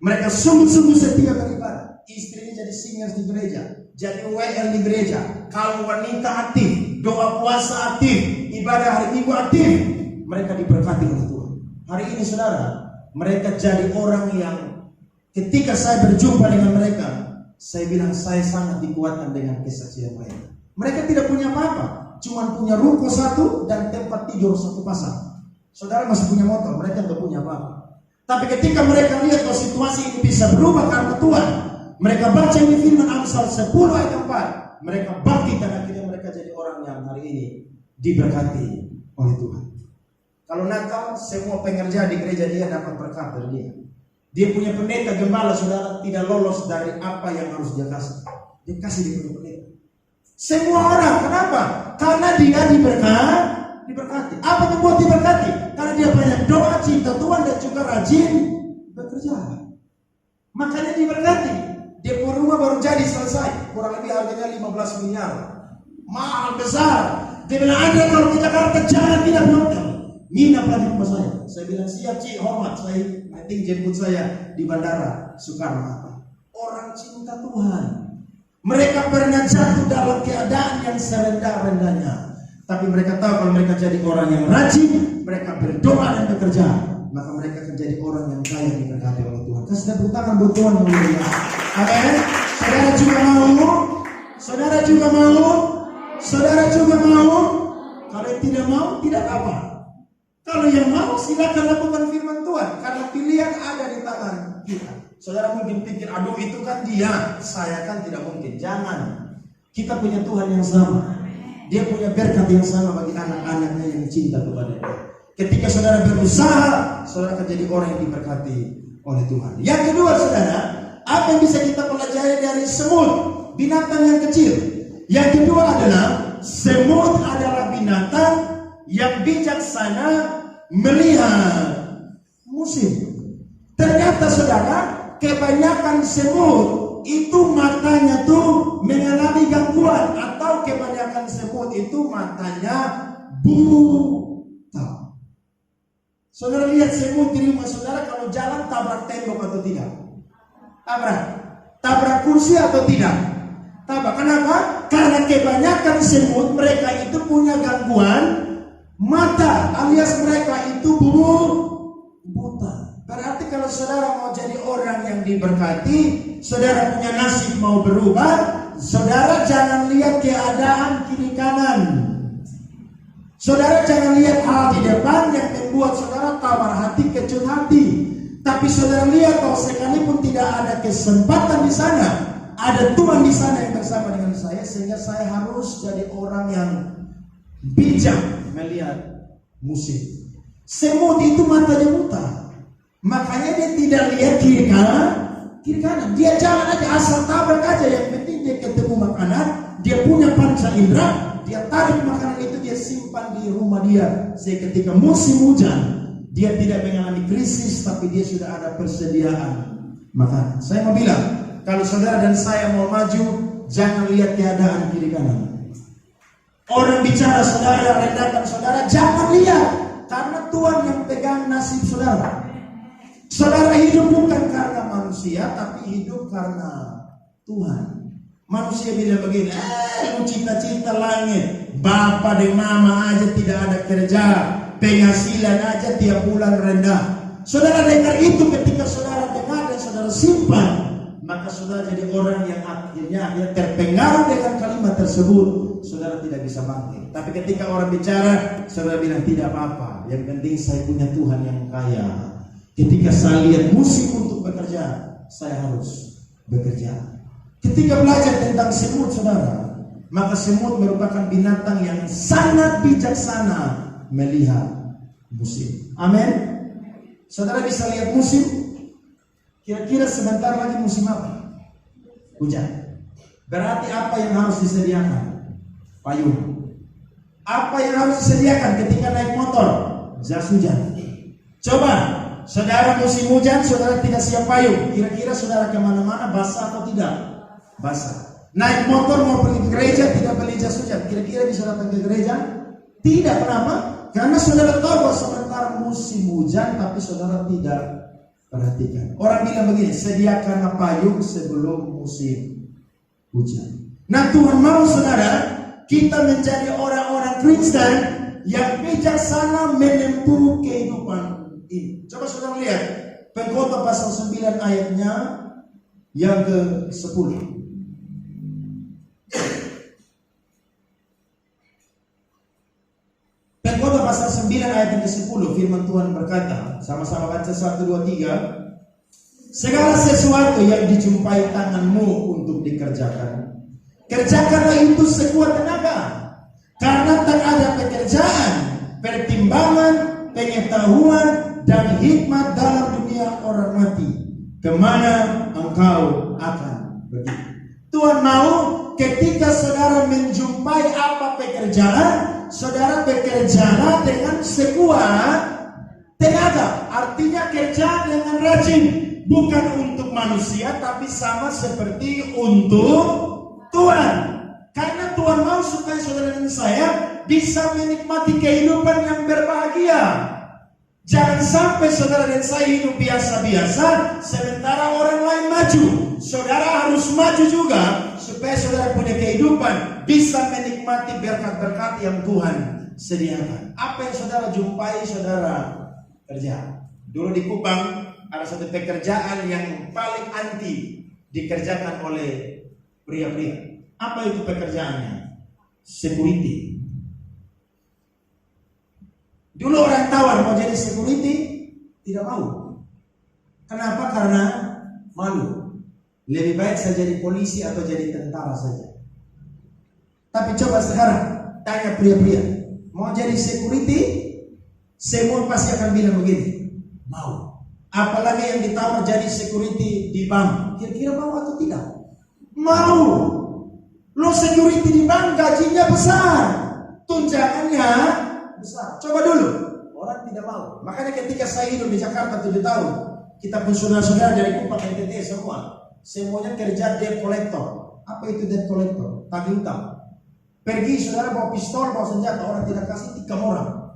mereka sungguh-sungguh setia beribadah, istrinya jadi singers di gereja, jadi WL di gereja, kalau wanita aktif, doa puasa aktif, ibadah hari Minggu aktif, mereka diberkati oleh Tuhan. Hari ini saudara, mereka jadi orang yang ketika saya berjumpa dengan mereka, saya bilang saya sangat dikuatkan dengan kesaksian mereka. Mereka tidak punya apa-apa, cuma punya ruko satu dan tempat tidur satu pasang. Saudara masih punya motor, mereka tidak punya apa-apa. Tapi ketika mereka lihat bahwa situasi ini bisa berubah karena Tuhan, mereka baca ini firman Amsal 10 ayat 4, mereka bangkit dan akhirnya mereka jadi orang yang hari ini diberkati oleh Tuhan. Kalau Natal, semua pengerja di gereja dia dapat berkat dari dia. Dia punya pendeta gembala, saudara, tidak lolos dari apa yang harus dia kasih. Dia kasih dia punya pendeta. Semua orang, kenapa? Karena dia diberkati. Apa yang membuat diberkati? Karena dia banyak doa, cinta Tuhan, dan juga rajin bekerja. Makanya diberkati. Dia punya rumah baru jadi selesai, kurang lebih harganya 15 miliar. Mahal besar. Dia bilang, Anda kalau ke Jakarta jangan tidak hotel, nginap lagi rumah saya. Saya bilang, siap Ci, hormat. Saya penting jemput saya di bandara Soekarno. Orang cinta Tuhan. Mereka pernah jatuh dalam keadaan yang serendah-rendahnya, tapi mereka tahu kalau mereka jadi orang yang rajin, mereka berdoa dan bekerja, maka mereka akan jadi orang yang kaya diberkati oleh Tuhan. Kasih tepuk tangan buat Tuhan yang mulia. Amin. Saudara juga mau? Saudara juga mau? Saudara juga mau? Kalau tidak mau, tidak apa. Kalau yang mau, silakan lakukan firman Tuhan, karena pilihan ada di tangan kita. Saudara mungkin pikir, aduh itu kan dia, saya kan tidak mungkin. Jangan. Kita punya Tuhan yang sama. Dia punya berkat yang sama bagi anak-anaknya yang cinta kepada dia. Ketika saudara berusaha, saudara akan jadi orang yang diberkati oleh Tuhan. Yang kedua saudara, apa yang bisa kita pelajari dari semut, binatang yang kecil? Yang kedua adalah, semut adalah binatang yang bijaksana melihat musim. Ternyata saudara, kebanyakan semut itu matanya tuh mengalami gangguan, atau kebanyakan semut itu matanya buta. Saudara lihat semut di rumah saudara kalau jalan tabrak tembok atau tidak? Tabrak kursi atau tidak? Tabrak. Kenapa? Karena kebanyakan semut mereka itu punya gangguan mata, alias mereka itu buta. Berarti kalau saudara mau jadi orang yang diberkati, saudara punya nasib mau berubah, saudara jangan lihat keadaan kiri kanan. Saudara jangan lihat hal di depan yang membuat saudara tawar hati, kecut hati. Tapi saudara lihat bahwa sekalipun tidak ada kesempatan di sana, ada Tuhan di sana yang bersama dengan saya, sehingga saya harus jadi orang yang bijak melihat musim. Semut itu matanya buta. Makanya dia tidak lihat kiri kanan. Dia jalan aja, asal tabrak aja. Yang penting dia ketemu makanan, dia punya panca indera, dia tarik makanan itu, dia simpan di rumah dia. Sehingga ketika musim hujan, dia tidak mengalami krisis, tapi dia sudah ada persediaan makanan. Saya mau bilang, kalau saudara dan saya mau maju, jangan lihat keadaan kiri kanan. Orang bicara saudara, rendahkan saudara, jangan lihat, karena Tuhan yang pegang nasib saudara. Saudara hidup bukan karena manusia, tapi hidup karena Tuhan. Manusia bilang begini, lu cita-cita langit, bapak dan mama aja tidak ada kerja, penghasilan aja tiap bulan rendah. Saudara dengar itu, ketika saudara dengar dan saudara simpan, maka saudara jadi orang yang akhirnya terpengaruh dengan kalimat tersebut. Saudara tidak bisa bangkit. Tapi ketika orang bicara, saudara bilang tidak apa-apa, yang penting saya punya Tuhan yang kaya. Ketika saya lihat musim untuk bekerja, saya harus bekerja. Ketika belajar tentang semut saudara, maka semut merupakan binatang yang sangat bijaksana melihat musim. Amin. Saudara bisa lihat musim. Kira-kira sebentar lagi musim apa? Hujan. Berarti apa yang harus disediakan? Payung. Apa yang harus disediakan ketika naik motor? Jas hujan. Coba, saudara musim hujan, saudara tidak siap payung. Kira-kira saudara kemana-mana basah atau tidak? Basah. Naik motor mau pergi ke gereja, tidak beli jas hujan. Kira-kira bisa datang ke gereja? Tidak. Kenapa? Karena saudara tahu bahwa sebentar musim hujan, tapi saudara tidak perhatikan. Orang bilang begini, sediakan payung sebelum musim hujan. Nah, Tuhan mau saudara, kita menjadi orang-orang Kristen yang bijaksana menempuh kehidupan ini. Coba saudara lihat Pengkhotbah pasal 9 ayatnya yang ke-10. Pengkhotbah pasal 9 ayat yang ke-10, firman Tuhan berkata, sama-sama baca 1, 2, 3. Segala sesuatu yang dijumpai tanganmu untuk dikerjakan, kerjakanlah itu sekuat tenaga. Karena tak ada pekerjaan, pertimbangan, pengetahuan, dan hikmat dalam dunia orang mati, kemana engkau akan pergi. Tuhan mau ketika saudara menjumpai apa pekerjaan, saudara bekerjalah dengan sekuat tenaga. Artinya kerja dengan rajin, bukan untuk manusia, tapi sama seperti untuk Tuhan. Karena Tuhan mau supaya saudara dan saya bisa menikmati kehidupan yang berbahagia. Jangan sampai saudara dan saya hidup biasa-biasa sementara orang lain maju. Saudara harus maju juga supaya saudara punya kehidupan bisa menikmati berkat-berkat yang Tuhan sediakan. Apa yang saudara jumpai, saudara kerja. Dulu di Kupang ada satu pekerjaan yang paling anti dikerjakan oleh pria-pria. Apa itu pekerjaannya? Security. Dulu orang tawar mau jadi security, tidak mau. Kenapa? Karena malu. Lebih baik saya jadi polisi atau jadi tentara saja. Tapi coba sekarang tanya pria-pria, mau jadi security? Semua pasti akan bilang begini, mau. Apalagi yang ditawar jadi security di bank, kira-kira mau atau tidak? Mau. Lo security di bank gajinya besar, tunjangannya besar. Coba dulu, orang tidak mau. Makanya ketika saya hidup di Jakarta 7 tahun, kita pun saudara-saudara dari Kupang NTT semuanya kerja debt collector. Apa itu debt collector? Tagih utang. Pergi saudara bawa pistol, bawa senjata, orang tidak kasih, tikam orang.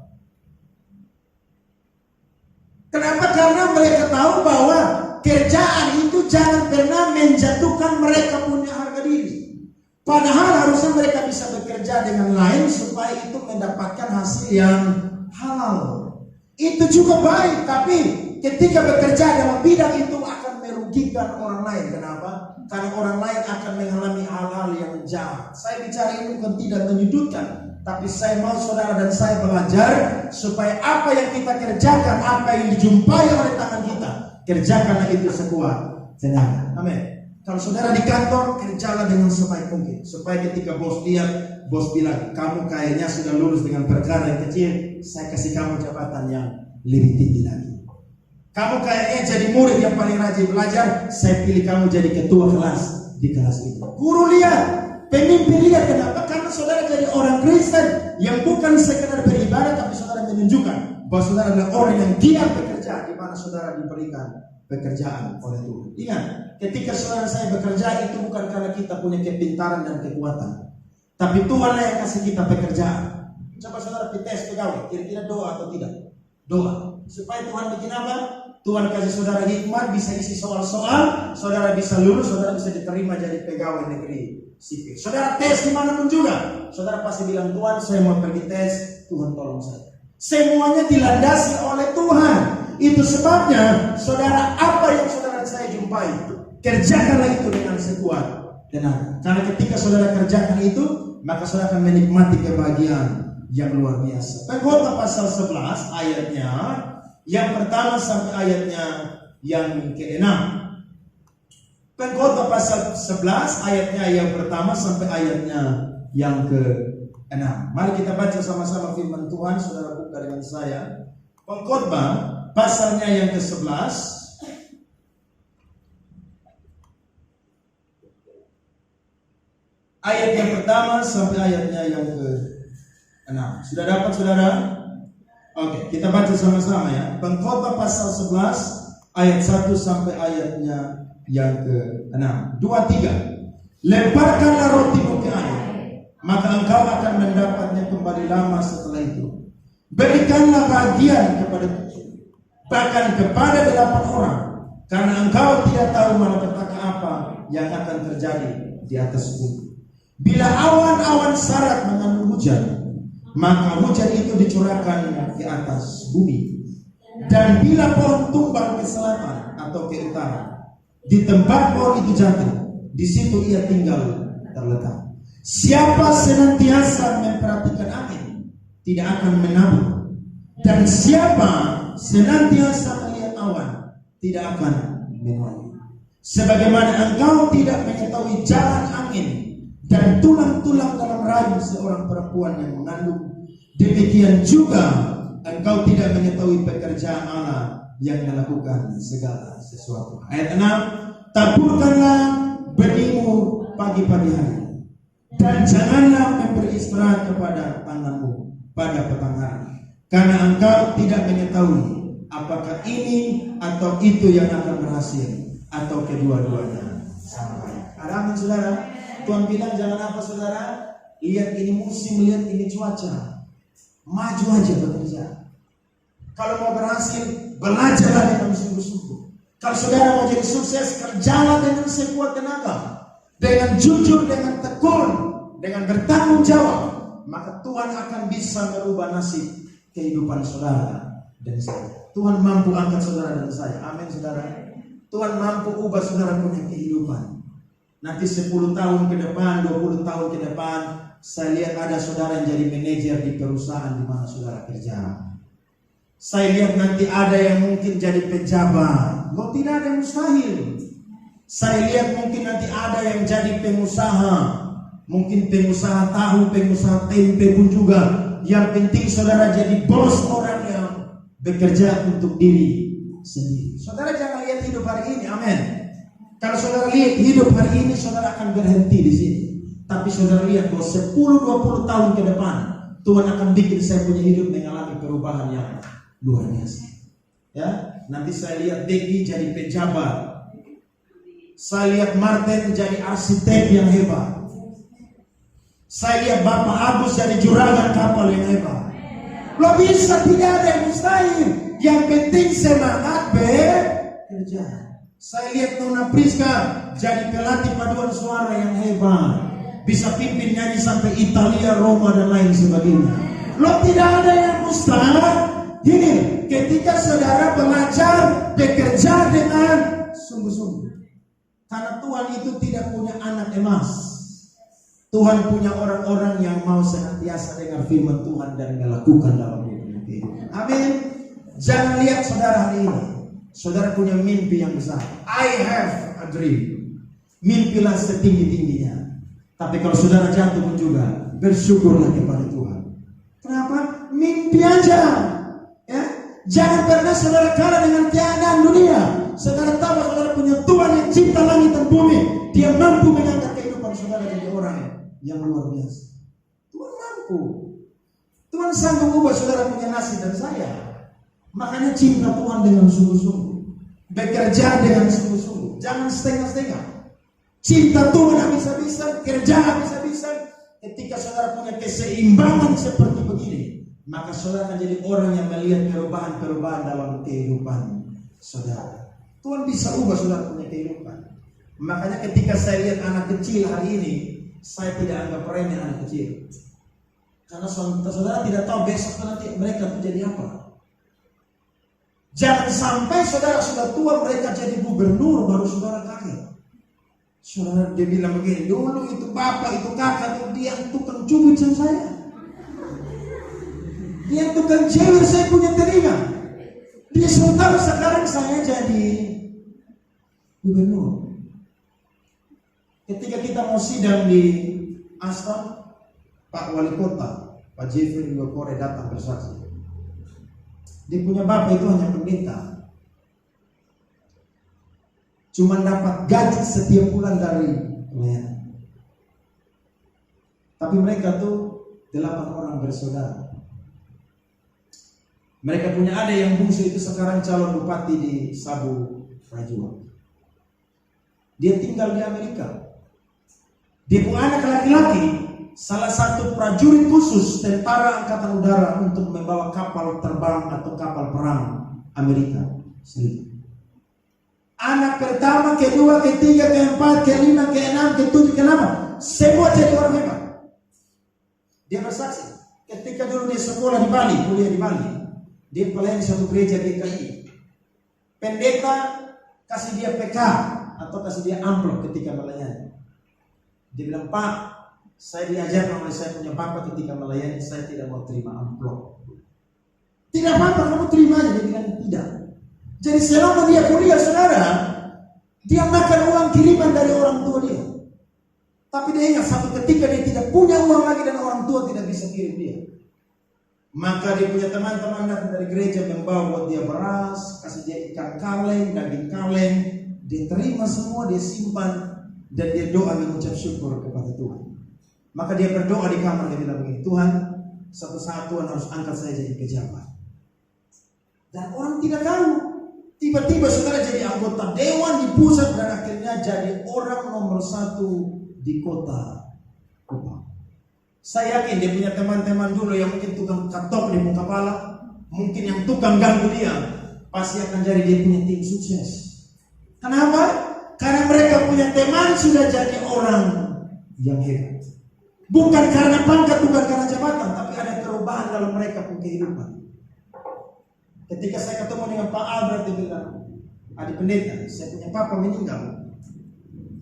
Kenapa? Karena mereka tahu bahwa kerjaan itu jangan pernah menjatuhkan mereka punya harga diri. Padahal harusnya mereka bisa bekerja dengan lain supaya itu mendapatkan hasil yang halal. Itu juga baik, tapi ketika bekerja dalam bidang itu akan merugikan orang lain. Kenapa? Karena orang lain akan mengalami hal-hal yang jahat. Saya bicara ini bukan tidak menyudutkan, tapi saya mau saudara dan saya belajar supaya apa yang kita kerjakan, apa yang dijumpai oleh tangan kita, kerjakanlah itu sekuat tenaga. Amin. Kalau saudara di kantor, kerjalah dengan sebaik mungkin. Supaya ketika bos lihat, bos bilang, kamu kayaknya sudah lulus dengan perkara yang kecil, saya kasih kamu jabatan yang lebih tinggi lagi. Kamu kayaknya jadi murid yang paling rajin belajar, saya pilih kamu jadi ketua kelas di kelas itu. Guru lihat, pemimpin lihat. Kenapa? Karena saudara jadi orang Kristen yang bukan sekedar beribadah, tapi saudara menunjukkan bahwa saudara adalah orang yang giat bekerja, di mana saudara diberikan pekerjaan oleh Tuhan. Ingat, ketika saudara saya bekerja itu bukan karena kita punya kepintaran dan kekuatan, tapi Tuhan yang kasih kita pekerjaan. Coba saudara tes pegawai, kira-kira doa atau tidak? Doa. Supaya Tuhan bikin apa? Tuhan kasih saudara hikmat, bisa isi soal-soal, saudara bisa lulus, saudara bisa diterima jadi pegawai negeri sipil. Saudara tes dimanapun juga, saudara pasti bilang, Tuhan saya mau pergi tes, Tuhan tolong saya. Semuanya dilandasi oleh Tuhan. Itu sebabnya, saudara, apa yang saudara saya jumpai, kerjakanlah itu dengan sekuat tenaga. Karena ketika saudara kerjakan itu, maka saudara akan menikmati kebahagiaan yang luar biasa. Pengkhotbah pasal 11 ayatnya yang pertama sampai ayatnya yang ke-6. Pengkhotbah pasal 11 ayatnya yang pertama sampai ayatnya yang ke-6. Mari kita baca sama-sama firman Tuhan. Saudara buka dengan saya. Pengkhotbah pasalnya yang ke-11 ayat yang pertama sampai ayatnya yang ke-6. Sudah dapat saudara? Oke, kita baca sama-sama ya. Pengkhotbah pasal 11 ayat 1 sampai ayatnya yang ke-6. 2, 3. Lemparkanlah rotimu ke air, maka engkau akan mendapatnya kembali lama setelah itu. Berikanlah bagian kepada 7, bahkan kepada 8 orang, karena engkau tidak tahu malapetaka apa yang akan terjadi di atas bumi. Bila awan-awan sarat mengandung hujan, maka hujan itu dicurahkan ke atas bumi. Dan bila pohon tumbang ke selatan atau ke utara, di tempat pohon itu jatuh, di situ ia tinggal terletak. Siapa senantiasa memperhatikan angin, tidak akan menabur, dan siapa senantiasa melihat awan, tidak akan menuai. Sebagaimana engkau tidak mengetahui jalan angin dan tulang-tulang dalam rahim seorang perempuan yang mengandung, demikian juga engkau tidak mengetahui pekerjaan Allah yang melakukan segala sesuatu. Ayat 6, taburkanlah benihmu pagi-pagi hari, dan janganlah memberi istirahat kepada tanganmu pada petang hari, karena engkau tidak mengetahui apakah ini atau itu yang akan berhasil, atau kedua-duanya sama baik. Ada amin saudara? Tuhan bilang jangan apa saudara? Lihat ini musim, lihat ini cuaca, maju aja bekerja. Kalau mau berhasil, belajarlah dengan sungguh-sungguh. Kalau saudara mau jadi sukses, kerjalah dengan sekuat tenaga, dengan jujur, dengan tekun, dengan bertanggung jawab, maka Tuhan akan bisa merubah nasib kehidupan saudara dan saya. Tuhan mampu angkat saudara dan saya. Amin saudara. Tuhan mampu ubah saudara punya kehidupan. Nanti 10 tahun ke depan, 20 tahun ke depan, saya lihat ada saudara yang jadi manajer di perusahaan di mana saudara kerja. Saya lihat nanti ada yang mungkin jadi pejabat. Loh, tidak ada yang mustahil. Saya lihat mungkin nanti ada yang jadi pengusaha. Mungkin pengusaha tahu, pengusaha tempe pun juga. Yang penting saudara jadi bos orang yang bekerja untuk diri sendiri. Saudara jangan lihat hidup hari ini, amin. Kalau saudara lihat hidup hari ini, saudara akan berhenti di sini. Tapi saudara lihat bahwa 10-20 tahun ke depan, Tuhan akan bikin saya punya hidup mengalami perubahan yang luar biasa. Ya, nanti saya lihat Degi jadi pejabat. Saya lihat Martin jadi arsitek yang hebat. Saya lihat Bapak Agus jadi juragan kapal yang hebat. Lo bisa, tidak ada yang mustahil. Yang penting semangat bekerja. Saya lihat Nona Priska jadi pelatih paduan suara yang hebat. Bisa pimpin nyanyi sampai Italia, Roma dan lain sebagainya. Lo tidak ada yang mustahil. Gini, ketika saudara belajar bekerja dengan sungguh-sungguh. Karena Tuhan itu tidak punya anak emas. Tuhan punya orang-orang yang mau senantiasa dengar firman Tuhan dan melakukan dalam hidup. Amin. Jangan lihat saudara hari ini. Saudara punya mimpi yang besar. I have a dream. Mimpilah setinggi-tingginya. Tapi kalau saudara jatuh pun juga, bersyukurlah kepada Tuhan. Kenapa? Mimpi aja. Ya? Jangan pernah saudara kalah dengan keadaan dunia. Saudara tahu saudara punya Tuhan yang cipta langit dan bumi. Dia mampu mengangkat kehidupan saudara jadi orang yang luar biasa. Tuhan mampu. Tuhan sanggup ubah saudara punya nasib dan saya. Makanya cinta Tuhan dengan sungguh-sungguh. Bekerja dengan sungguh-sungguh. Jangan setengah-setengah. Cinta Tuhan habis-habisan, kerja habis-habisan. Ketika saudara punya keseimbangan seperti begini, maka saudara akan jadi orang yang melihat perubahan-perubahan dalam kehidupan saudara. Tuhan bisa ubah saudara punya kehidupan. Makanya ketika saya lihat anak kecil hari ini, saya tidak anggap remeh anak kecil. Karena saudara tidak tahu besok nanti mereka menjadi apa. Jangan sampai saudara sudah tua mereka jadi gubernur baru saudara kaget. Saudara dia bilang begini, dulu itu bapak itu kakak itu dia tukang cubit sama saya. Dia tukang cewek saya punya telinga. Dia sudah tahu sekarang saya jadi gubernur. Ketika kita mau sidang di Aston, Pak Wali Kota, Pak Jeffrey Yokore datang bersaksi. Dia punya bapak itu hanya pendeta. Cuma dapat gaji setiap bulan dari pelayanan. Tapi mereka tuh 8 orang bersaudara. Mereka punya ada yang bungsu itu sekarang calon bupati di Sabu Rajua. Dia tinggal di Amerika. Dia punya anak laki-laki salah satu prajurit khusus tentara angkatan udara untuk membawa kapal terbang atau kapal perang Amerika Serikat. Anak pertama, kedua, ketiga, keempat, kelima, keenam, ketujuh, kenapa? Semua jadi orang hebat. Dia bersaksi. Ketika dulu dia sekolah di Bali, kuliah di Bali, dia melayani satu gereja GKI. Pendeta kasih dia PK atau kasih dia amplop ketika melayani. Dia bilang, Pak, saya diajarkan oleh saya punya bapak ketika melayani, saya tidak mau terima amplop. Tidak apa-apa, kamu terima aja. Dia bilang tidak. Jadi selama dia kuliah, saudara, dia makan uang kiriman dari orang tua dia. Tapi dia ingat satu ketika dia tidak punya uang lagi dan orang tua tidak bisa kirim dia. Maka dia punya teman-teman datang dari gereja membawa buat dia beras, kasih dia ikan kaleng, daging kaleng. Dia terima semua, dia simpan, dan dia doa mengucap syukur kepada Tuhan. Maka dia berdoa di kamar, dia bilang begini, Tuhan, satu saat Tuhan harus angkat saya jadi pejabat. Dan orang tidak tahu. Tiba-tiba saudara jadi anggota dewan di pusat dan akhirnya jadi orang nomor 1 di kota Kupang. Saya yakin dia punya teman-teman dulu yang mungkin tukang katok di muka kepala, mungkin yang tukang ganggu dia, pasti akan jadi dia punya tim sukses. Kenapa? Karena mereka punya teman sudah jadi orang yang hebat. Bukan karena pangkat, bukan karena jabatan, tapi ada perubahan dalam mereka punya kehidupan. Ketika saya ketemu dengan Pak Albert, dia bilang, adik pendeta, saya punya papa meninggal.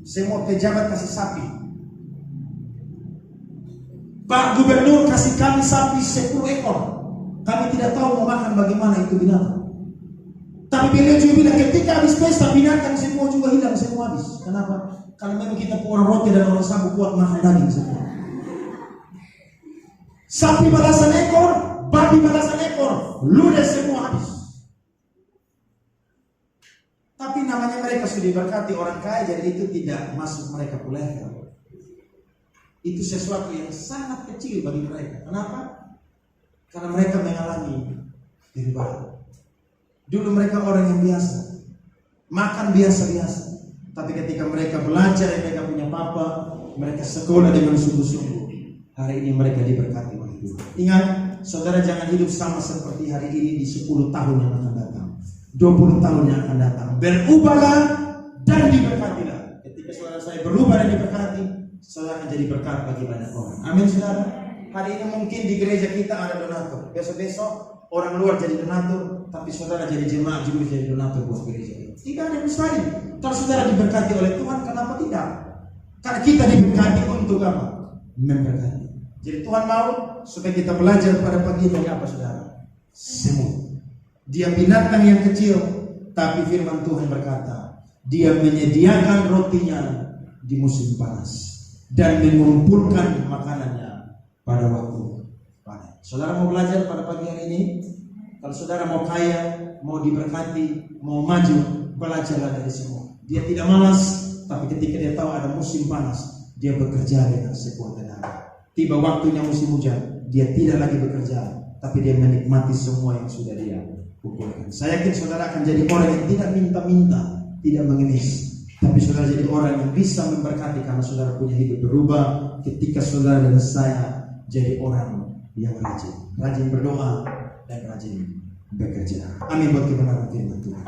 Saya mau pejabat kasih sapi. Pak Gubernur kasih kami sapi 10 ekor. Kami tidak tahu mau makan bagaimana itu binatang. Tapi beliau juga bilang, ketika habis pesta binatang semua juga hilang, semua habis. Kenapa? Karena memang kita orang roti dan orang sabu kuat makan daging semua. Sapi belasan ekor, babi belasan ekor, ludes semua habis. Tapi namanya mereka sudah diberkati orang kaya, jadi itu tidak masuk mereka level. Itu sesuatu yang sangat kecil bagi mereka. Kenapa? Karena mereka mengalami perubahan. Dulu mereka orang yang biasa, makan biasa-biasa. Tapi ketika mereka belajar, mereka punya papa, mereka sekolah dengan sungguh-sungguh. Hari ini mereka diberkati oleh Tuhan. Ingat, saudara jangan hidup sama seperti hari ini di 10 tahun yang akan datang, 20 tahun yang akan datang. Berubahlah dan diberkatilah. Ketika saudara saya berubah dan diberkati, saudara akan jadi berkat bagi banyak orang. Amin, saudara. Hari ini mungkin di gereja kita ada donatur. Besok-besok orang luar jadi donatur, tapi saudara jadi jemaat juga jadi donatur buat gereja. Tidak ada yang mustahil. Kalau saudara diberkati oleh Tuhan, kenapa tidak? Karena kita diberkati untuk apa? Memberkati. Jadi Tuhan mau supaya kita belajar pada pagi ini apa, saudara? Semut. Dia binatang yang kecil, tapi firman Tuhan berkata, dia menyediakan rotinya di musim panas dan mengumpulkan makanannya pada waktu panen. Saudara mau belajar pada pagi hari ini? Kalau saudara mau kaya, mau diberkati, mau maju, belajarlah dari semua. Dia tidak malas, tapi ketika dia tahu ada musim panas, dia bekerja dengan sekuat tenaga. Tiba waktunya musim hujan, dia tidak lagi bekerja, tapi dia menikmati semua yang sudah dia kumpulkan. Saya yakin saudara akan jadi orang yang tidak minta-minta, tidak mengemis, tapi saudara jadi orang yang bisa memberkati karena saudara punya hidup berubah ketika saudara dan saya jadi orang yang rajin berdoa dan rajin bekerja. Amin buat kebenaran firman Tuhan.